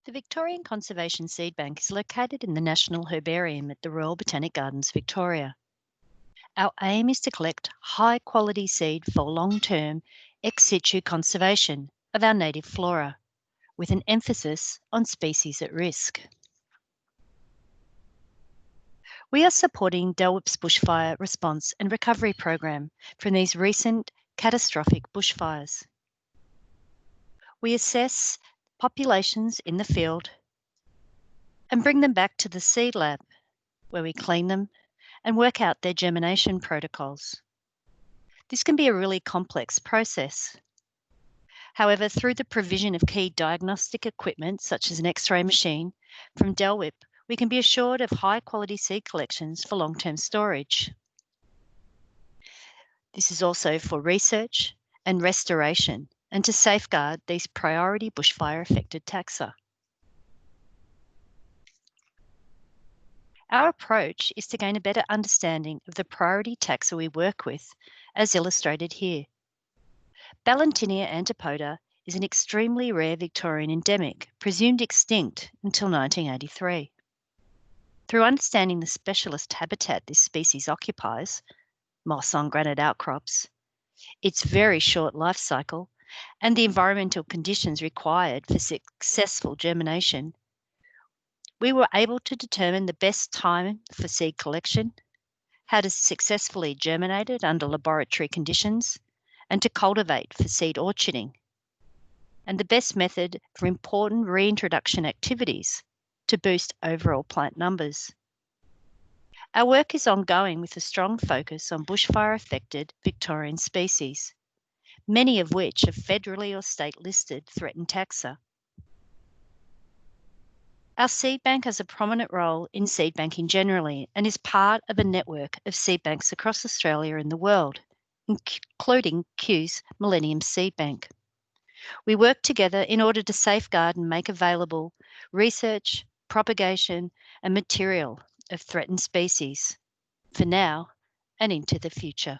The Victorian Conservation Seed Bank is located in the National Herbarium at the Royal Botanic Gardens, Victoria. Our aim is to collect high quality seed for long-term ex situ conservation of our native flora, with an emphasis on species at risk. We are supporting Delwip's bushfire response and recovery program from these recent catastrophic bushfires. We assess populations in the field and bring them back to the seed lab, where we clean them and work out their germination protocols. This can be a really complex process. However, through the provision of key diagnostic equipment, such as an X-ray machine from Delwip, we can be assured of high-quality seed collections for long-term storage. This is also for research and restoration and to safeguard these priority bushfire-affected taxa. Our approach is to gain a better understanding of the priority taxa we work with, as illustrated here. Ballantinia antipoda is an extremely rare Victorian endemic, presumed extinct until 1983. Through understanding the specialist habitat this species occupies, moss on granite outcrops, its very short life cycle, and the environmental conditions required for successful germination, we were able to determine the best time for seed collection, how to successfully germinate it under laboratory conditions, and to cultivate for seed orcharding, and the best method for important reintroduction activities to boost overall plant numbers. Our work is ongoing with a strong focus on bushfire-affected Victorian species, many of which are federally or state-listed threatened taxa. Our seed bank has a prominent role in seed banking generally and is part of a network of seed banks across Australia and the world, including Kew's Millennium Seed Bank. We work together in order to safeguard and make available research, propagation, and material of threatened species for now and into the future.